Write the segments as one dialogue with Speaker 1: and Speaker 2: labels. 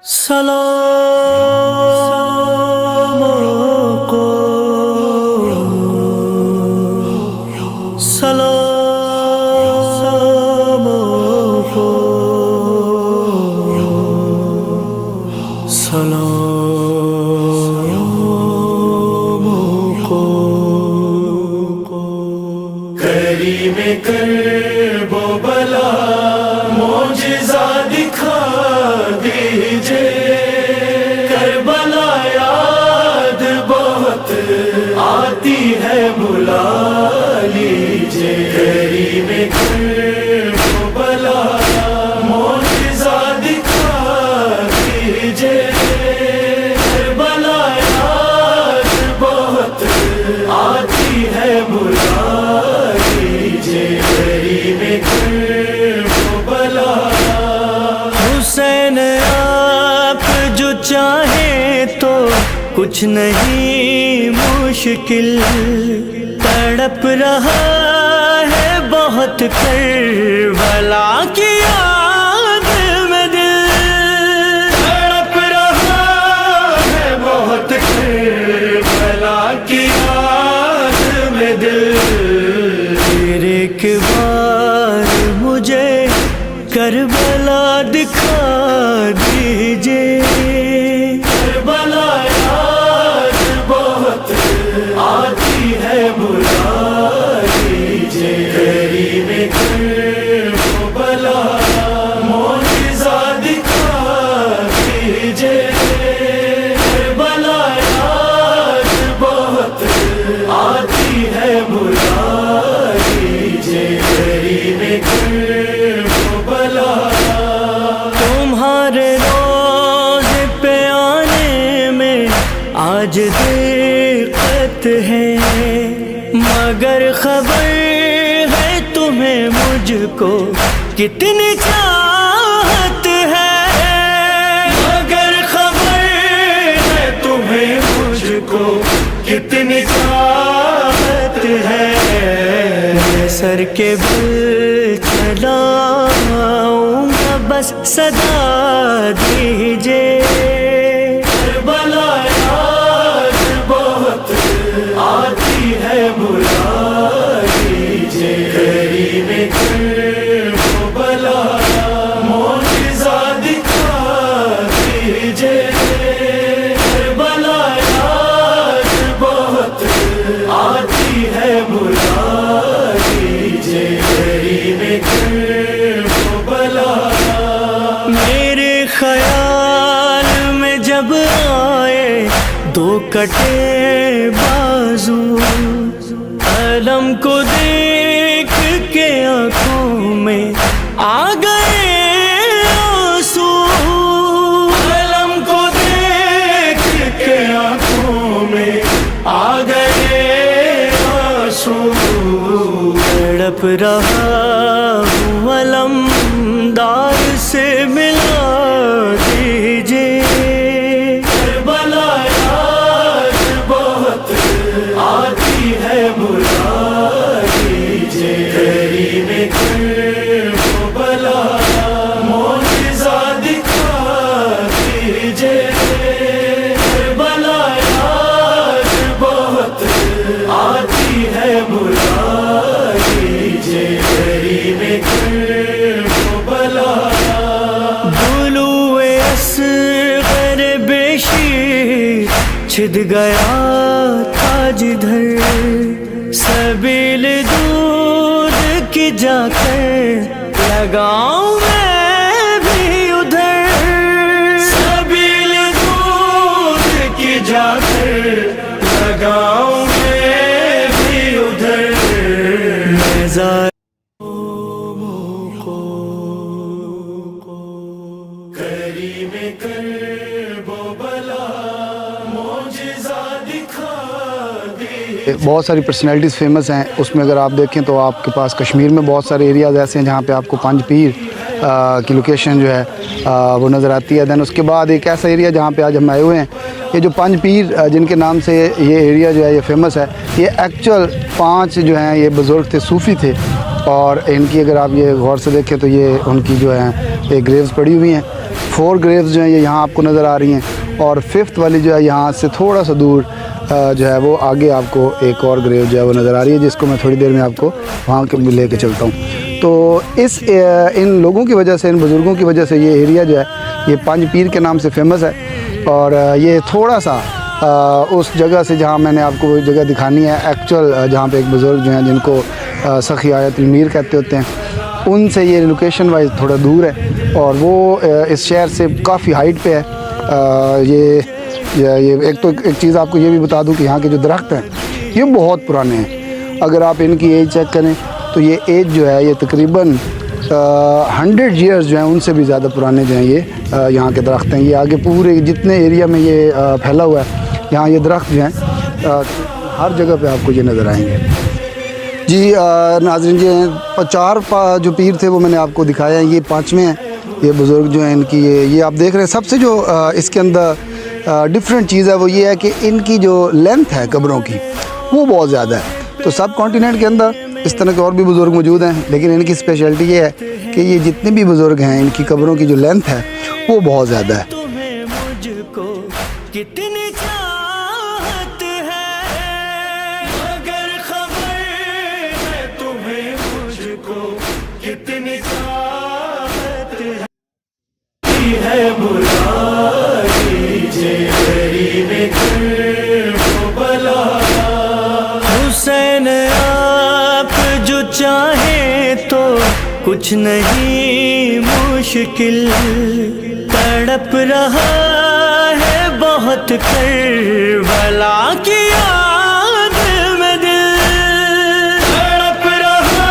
Speaker 1: سلام کو سلام کو سلام کو
Speaker 2: کریم کرب و بلا معجزہ دکھا دیجئے، کربلا یاد بہت آتی ہے بلا لیجئے۔ کریم کرب و بلا معجزہ دکھا دیجئے، کربلا یاد بہت آتی ہے بلا لیجئے۔ کریم کرب و بلا
Speaker 1: حسین آپ جو چاہیں تو کچھ نہیں مشکل، تڑپ رہا ہے بہت کربلا کی یاد میں دل،
Speaker 2: تڑپ رہا ہے بہت کربلا کی یاد میں دل۔
Speaker 1: پھر ایک بار مجھے کربلا دکھا دیجئے،
Speaker 2: کربلا یاد بہت آتی ہے بلا لیجئے۔ کریم کرب و بلا معجزہ دکھا دیجئے، کربلا یاد بہت آتی ہے بلا لیجئے۔ کریم کرب و بلا
Speaker 1: تمہارے روز پہ آنے میں آج دقت ہے، مگر خبر ہے تمہیں مجھ کو کتنی چاہت ہے،
Speaker 2: مگر خبر ہے تمہیں مجھ کو کتنی چاہت ہے۔
Speaker 1: میں سر کے بل چلاؤں گا بس صدا دیجئے،
Speaker 2: کربلا یاد بہت آتی ہے بلا لیجئے۔ کریم کرب و بلا معجزہ دکھا دیجئے، کربلا یاد بہت آتی ہے بلا لیجئے۔ کریم کرب و بلا
Speaker 1: میرے خیال میں جب آئے دو کٹے بازو، علم کو دیکھ کے آنکھوں میں آ گئے آنسو،
Speaker 2: علم کو دیکھ کے آنکھوں میں آ گئے آنسو۔
Speaker 1: تڑپ رہا ہوں علمدار سے ملا دیجئے،
Speaker 2: کربلا یاد بہت آتی ہے بلا لیجئے۔ کریم کرب و بلا معجزہ دکھا دیجئے، کربلا یاد بہت آتی ہے بلا لیجئے۔ کریم کرب و بلا
Speaker 1: طلوع اصغر بے شیر چھد گیا تھا جدھر، سبیل دودھ کی جا کر لگاؤں میں بھی ادھر،
Speaker 2: سبیل دودھ کی جا کر لگاؤں میں بھی ادھر۔
Speaker 1: میں ظالم
Speaker 2: کریم کرب و بلا معجزہ دکھا دی۔
Speaker 3: بہت ساری پرسنالٹیز فیمس ہیں، اس میں اگر آپ دیکھیں تو آپ کے پاس کشمیر میں بہت سارے ایریاز ایسے ہیں جہاں پہ آپ کو پانچ پیر کی لوکیشن جو ہے وہ نظر آتی ہے۔ دین اس کے بعد ایک ایسا ایریا جہاں پہ آج ہم آئے ہوئے ہیں، یہ جو پانچ پیر جن کے نام سے یہ ایریا جو ہے یہ فیمس ہے، یہ ایکچوئل پانچ جو ہیں یہ بزرگ تھے، صوفی تھے، اور ان کی اگر آپ یہ غور سے دیکھیں تو یہ ان کی جو ہے ایک گریوز پڑی ہوئی ہیں. 4 گریوز جو ہیں یہ یہاں آپ کو نظر آ رہی ہیں, اور 5th والی جو ہے یہاں سے تھوڑا سا دور جو ہے وہ آگے آپ کو ایک اور گریو جو ہے وہ نظر آ رہی ہے, جس کو میں تھوڑی دیر میں آپ کو وہاں کے لے کے چلتا ہوں. تو ان لوگوں کی وجہ سے, ان بزرگوں کی وجہ سے یہ ایریا جو ہے یہ 5 پیر کے نام سے فیمس ہے. اور یہ تھوڑا سا اس جگہ سے جہاں میں نے آپ کو وہ جگہ دکھانی ہے ایکچوئل, جہاں پہ ایک بزرگ جو ہیں جن کو سخی آیت المیر کہتے ہوتے ہیں, ان سے یہ لوکیشن وائز تھوڑا دور ہے, اور وہ اس شہر سے کافی ہائٹ پہ ہے. یہ ایک تو ایک چیز آپ کو یہ بھی بتا دوں کہ یہاں کے جو درخت ہیں یہ بہت پرانے ہیں. اگر آپ ان کی ایج چیک کریں تو یہ ایج جو ہے یہ تقریباً 100 ایئرز جو ہیں ان سے بھی زیادہ پرانے جو ہیں یہ یہاں کے درخت ہیں. یہ آگے پورے جتنے ایریا میں یہ پھیلا ہوا ہے یہاں یہ درخت جو ہیں ہر جگہ پہ آپ کو یہ نظر آئیں گے. جی ناظرین, جی 4 جو پیر تھے وہ میں نے آپ کو دکھایا ہیں, یہ 5ویں ہیں. یہ بزرگ جو ہیں ان کی یہ آپ دیکھ رہے ہیں. سب سے جو اس کے اندر ڈفرینٹ چیز ہے وہ یہ ہے کہ ان کی جو لینتھ ہے قبروں کی وہ بہت زیادہ ہے. تو سب کانٹیننٹ کے اندر اس طرح کے اور بھی بزرگ موجود ہیں, لیکن ان کی اسپیشلٹی یہ ہے کہ یہ جتنے بھی بزرگ ہیں ان کی قبروں کی جو لینتھ ہے وہ بہت زیادہ ہے.
Speaker 1: تمہیں مجھ کو کتنی چاہت ہے, اگر خبر ہے تمہیں مجھ کو کتنی چاہت ہے, بلا دیجیے غریب کو بلا. حسین آپ جو چاہیں تو کچھ نہیں مشکل, تڑپ رہا ہے بہت کربلا کی یاد میں دل, تڑپ رہا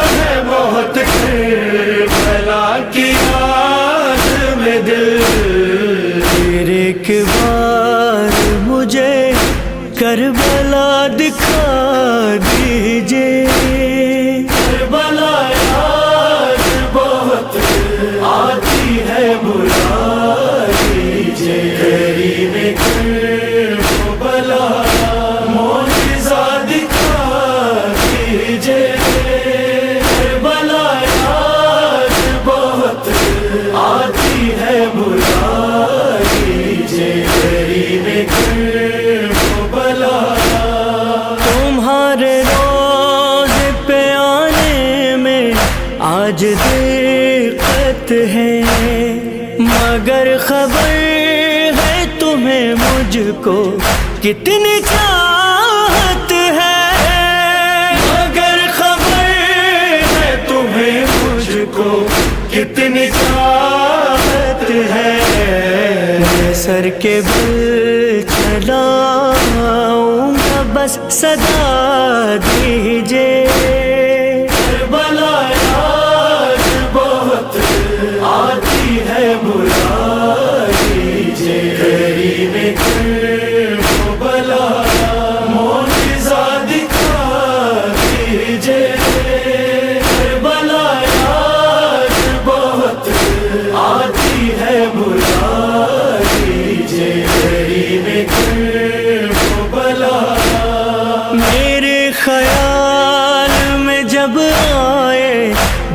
Speaker 1: ہے بہت کربلا کی یاد میں دل. پھر ایک بار مجھے کربلا دکھا دیجیے, کربلا یاد بہت آتی ہے, بلا دیجیے غریب کربلا, معجزہ دکھا دیجیے. کربلا یاد بہت آتی ہے, بلا دیجیے غریب کربلا. تمہارے روز پہ آنے میں آج دقت ہے, مگر خبر ہے تمہیں مجھ کو کتنی چاہت ہے, مگر خبر ہے تمہیں مجھ کو کتنی چاہت ہے. میں سر کے بل چلاؤں گا بس صدا دیجیے, کربلا یاد بہت آتی ہے, بلا دیجیے غریب کربلا, معجزہ دکھا دیجیے. کربلا یاد بہت آتی ہے, بلا دیجیے غریب کربلا. میرے خیال میں جب آئے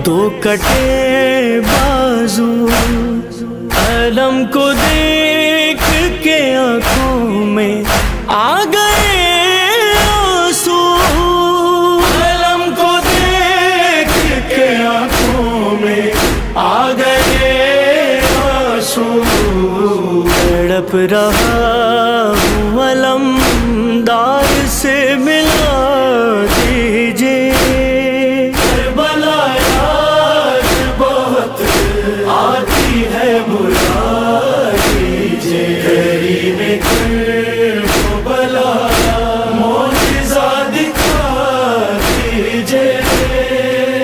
Speaker 1: 2 کٹے بازو, علم کو دیکھ کے آنکھوں میں آ گئے آنسو, علم کو دیکھ کے آنکھوں میں آ گئے آنسو. تڑپ رہا ہوں علمدار سے ملا دیجیے, کربلا یاد بہت آتی ہے, بلا دیجیے غریب کربلا, معجزہ دکھا دیجیے.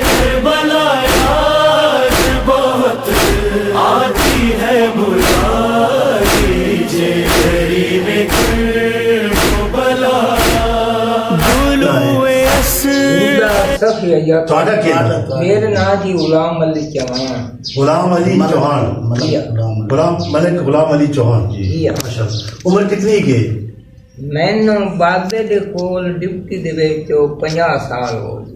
Speaker 1: کربلا یاد بہت آتی ہے, بلا دیجیے غریب کربلا.
Speaker 4: میرا نام جی غلام علی چوہان.
Speaker 5: غلام علی چوہان, غلام علی چوہان جی. عمر کتنی کی؟
Speaker 4: مینوں بابے دے کول ڈپٹی دے وچ 50 سال ہو گئے.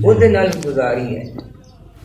Speaker 4: ਉਹਦੇ ਨਾਲ ਗੁਜ਼ਾਰੀ ਹੈ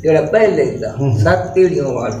Speaker 4: ਜਿਹੜਾ ਪਹਿਲੇ ਦਾ 7 ਪੀੜ੍ਹੀਆਂ ਵਾਲ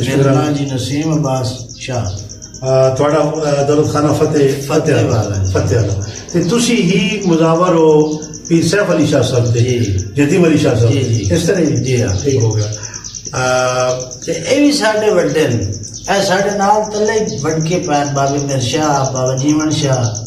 Speaker 6: ਮੇਰਾ ਨਾਮ ਜੀ ਨਸੀਮ ਅਬਾਸ ਸ਼ਾਹ
Speaker 5: ਤੁਹਾਡਾ ਦੌਲਤਖਾਨਾ ਫਤਿਹ ਵਾਲਾ ਤੇ ਤੁਸੀਂ ਹੀ ਮੁਜ਼ਾਵਰ ਹੋ ਪੀਰ ਸੈਫ ਅਲੀ ਸ਼ਾਹ ਸਾਹਿਬ ਦੇ ਯਤੀਮ ਅਲੀ ਸ਼ਾਹ ਸਾਹਿਬ ਇਸ ਤਰ੍ਹਾਂ ਹੀ
Speaker 6: ਜੀ ਹਾਂ
Speaker 5: ਠੀਕ ਹੋ ਗਿਆ
Speaker 6: ਤੇ ਇਹ ਵੀ ਸਾਡੇ ਵੱਡੇ ਨੇ ਇਹ ਸਾਡੇ ਨਾਲ ਤੱਲੇ ਵੱਡ ਕੇ ਪੈਰ ਬਾਬੇ ਮਿਰ ਸ਼ਾਹ ਬਾਬਾ ਜੀਵਨ ਸ਼ਾਹ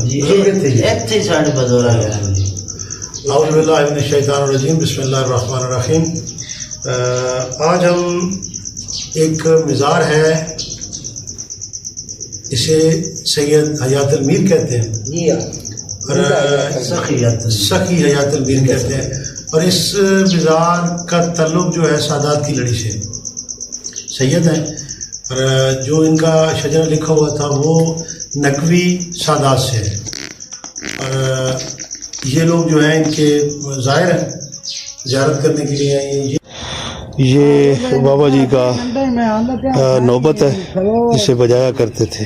Speaker 6: ਜੀ
Speaker 5: ਬਜ਼ੁਰਗ ਇੱਥੇ ਹੀ
Speaker 6: ਇੱਥੇ ਸਾਡੇ ਬਜ਼ੁਰਗ ਹੈ ਜੀ
Speaker 5: اعوذ باللہ من الشیطان الرجیم بسم اللہ الرحمن الرحیم آج ہم ایک مزار ہے اسے سید حیات المیر کہتے ہیں
Speaker 4: جی ہاں
Speaker 5: اور سخی حیات المیر کہتے ہیں اور اس مزار کا تعلق جو ہے سادات کی لڑی سے سید ہیں اور جو ان کا شجرہ لکھا ہوا تھا وہ نقوی سادات سے ہے اور یہ لوگ جو ہیں ان کے ظاہر ہیں زیارت کرنے کے لیے آئے ہیں یہ بابا جی کا نوبت ہے جسے بجایا کرتے تھے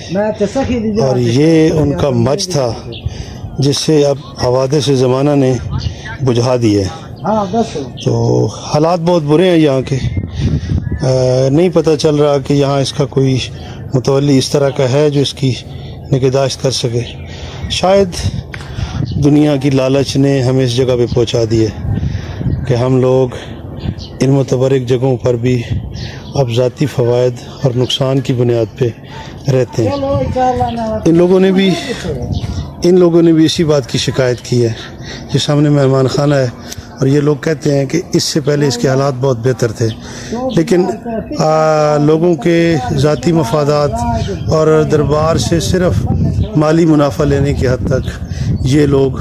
Speaker 5: اور یہ ان کا مچ تھا جس سے اب حوادث زمانہ نے بجھا دیا ہے تو حالات بہت برے ہیں یہاں کے نہیں پتہ چل رہا کہ یہاں اس کا کوئی متولی اس طرح کا ہے جو اس کی نگہداشت کر سکے شاید دنیا کی لالچ نے ہمیں اس جگہ پہ پہنچا دیا کہ ہم لوگ ان متبرک جگہوں پر بھی اب ذاتی فوائد اور نقصان کی بنیاد پہ رہتے ہیں ان لوگوں نے بھی اسی بات کی شکایت کی ہے جو سامنے مہمان خانہ ہے اور یہ لوگ کہتے ہیں کہ اس سے پہلے اس کے حالات بہت بہتر تھے لیکن لوگوں کے ذاتی مفادات اور دربار سے صرف مالی منافع لینے کی حد تک یہ لوگ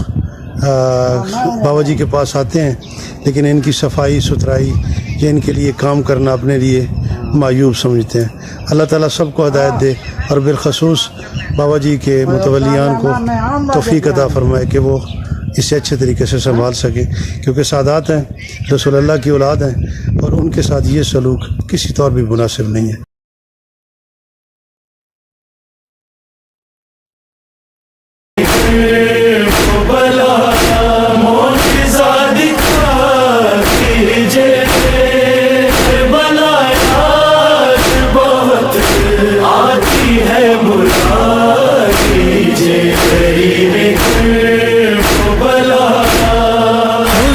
Speaker 5: بابا جی کے پاس آتے ہیں لیکن ان کی صفائی ستھرائی یا ان کے لیے کام کرنا اپنے لیے معیوب سمجھتے ہیں اللہ تعالیٰ سب کو ہدایت دے اور بالخصوص بابا جی کے متولیان کو توفیق عطا فرمائے کہ وہ اسے اچھے طریقے سے سنبھال سکیں کیونکہ سادات ہیں رسول اللہ کی اولاد ہیں اور ان کے ساتھ یہ سلوک کسی طور بھی مناسب نہیں ہے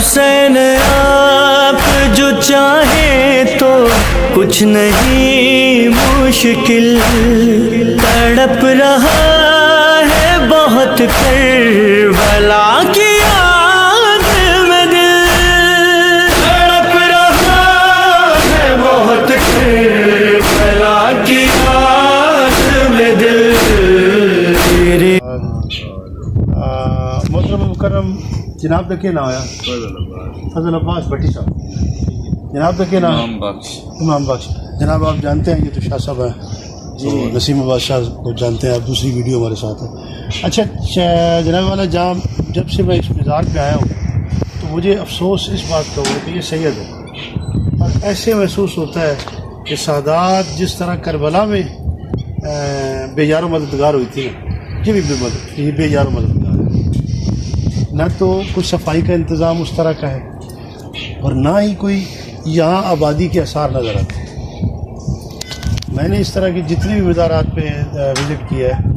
Speaker 1: حسین آپ جو چاہیں تو کچھ نہیں مشکل تڑپ رہا ہے بہت کربلا کی یاد میں دل تڑپ رہا ہے بہت کربلا کی یاد میں دل تیرے
Speaker 5: محترم مکرم جناب کا کیا نام ہے فضل عباس بھٹی صاحب جناب کا کیا نام امام بخش جناب آپ جانتے ہیں یہ تو شاہ صاحب ہیں تو نسیم عباس شاہ کو جانتے ہیں آپ دوسری ویڈیو ہمارے ساتھ ہیں اچھا جناب والا جب سے میں اس مزار پہ آیا ہوں تو مجھے افسوس اس بات کا ہوا کہ یہ سید ہے اور ایسے محسوس ہوتا ہے کہ سادات جس طرح کربلا میں بے یار و مددگار ہوئی تھی یہ بھی بے یار و مددگار ہے نہ تو کوئی صفائی کا انتظام اس طرح کا ہے اور نہ ہی کوئی یہاں آبادی کے آثار نظر آتے ہیں میں نے اس طرح کی جتنی بھی مزارات پہ وزٹ کیا ہے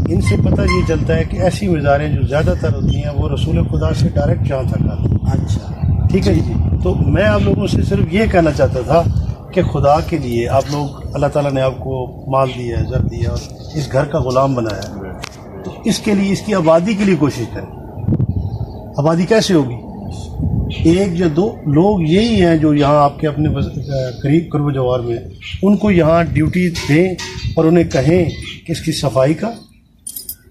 Speaker 5: ان سے پتہ یہ چلتا ہے کہ ایسی مزاریں جو زیادہ تر ہوتی ہیں وہ رسول خدا سے ڈائریکٹ جہاں تک آتی ہیں اچھا ٹھیک ہے جی تو میں آپ لوگوں سے صرف یہ کہنا چاہتا تھا کہ خدا کے لیے آپ لوگ اللہ تعالیٰ نے آپ کو مال دیا ہے زر دیا اور اس گھر کا غلام بنایا ہے تو اس کے لیے اس کی آبادی کے لیے کوشش کریں آبادی کیسے ہوگی ایک یا دو لوگ یہی ہیں جو یہاں آپ کے اپنے قریب قرب و جوار میں ان کو یہاں ڈیوٹی دیں اور انہیں کہیں کہ اس کی صفائی کا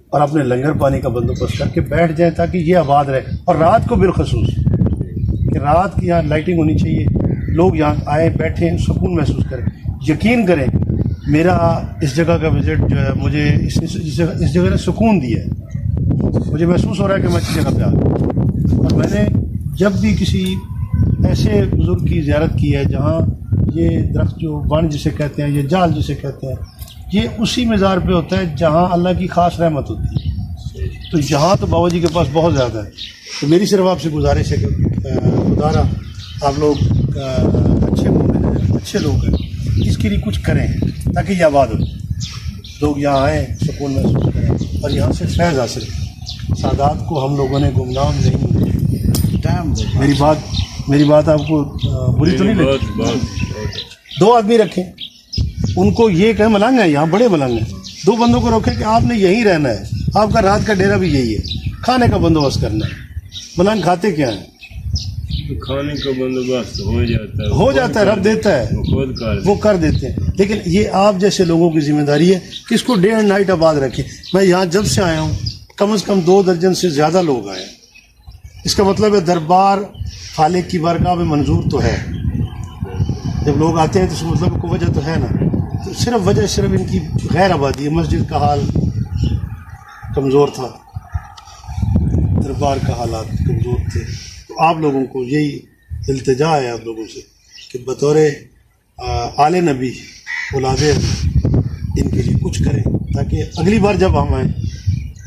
Speaker 5: اور اپنے لنگر پانی کا بندوبست کر کے بیٹھ جائیں تاکہ یہ آباد رہے اور رات کو بالخصوص کہ رات کی یہاں لائٹنگ ہونی چاہیے لوگ یہاں آئیں بیٹھیں سکون محسوس کریں یقین کریں میرا اس جگہ کا وزٹ جو ہے مجھے اس جگہ نے سکون دیا ہے مجھے محسوس ہو رہا ہے کہ میں اچھی جگہ پہ آ گیا اور میں نے جب بھی کسی ایسے بزرگ کی زیارت کی ہے جہاں یہ درخت جو بن جسے کہتے ہیں، یہ جال جسے کہتے ہیں، یہ اسی مزار پہ ہوتا ہے جہاں اللہ کی خاص رحمت ہوتی ہے. تو یہاں تو بابا جی کے پاس بہت زیادہ ہے. تو میری صرف آپ سے گزارش ہے کہ خدا آپ لوگ اچھے مومن ہیں، اچھے لوگ ہیں، اس کے لیے کچھ کریں تاکہ یہ آباد ہو، لوگ یہاں آئیں، سکون محسوس کریں اور یہاں سے فیض حاصل کریں. سادات کو ہم لوگوں نے گمنام نہیں.
Speaker 6: ٹائم
Speaker 5: میری بات آپ کو بری تو نہیں لگتی؟ 2 آدمی رکھیں، ان کو یہ کہ ملنگ ہے، یہاں بڑے ملنگ ہیں، 2 بندوں کو رکھیں کہ آپ نے یہیں رہنا ہے، آپ کا رات کا ڈیرا بھی یہی ہے، کھانے کا بندوبست کرنا ہے. ملنگ کھاتے کیا ہیں؟
Speaker 7: کھانے کا بندوبست
Speaker 5: ہو جاتا ہے، رب دیتا ہے، وہ کر دیتے ہیں. لیکن یہ آپ جیسے لوگوں کی ذمہ داری ہے کہ اس کو ڈے اینڈ نائٹ آباد رکھیں. میں یہاں جب سے آیا ہوں کم از کم 2 درجن سے زیادہ لوگ آئے. اس کا مطلب ہے دربار خالق کی بارگاہ میں منظور تو ہے. جب لوگ آتے ہیں تو اس کا مطلب کوئی وجہ تو ہے نا. تو صرف وجہ صرف ان کی غیر آبادی ہے. مسجد کا حال کمزور تھا، دربار کا حالات کمزور تھے. تو آپ لوگوں کو یہی التجا ہے آپ لوگوں سے کہ بطور آل نبی اولاد ان کے لیے کچھ کریں تاکہ اگلی بار جب ہم آئیں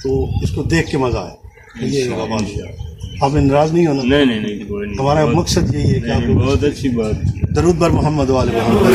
Speaker 5: تو اس کو دیکھ کے مزہ آئے. یہ آپ نے ناراض نہیں ہونا.
Speaker 7: نہیں
Speaker 5: ہمارا مقصد یہی ہے کہ آپ لوگ
Speaker 7: بہت اچھی بات.
Speaker 5: درود بر محمد وآل محمد.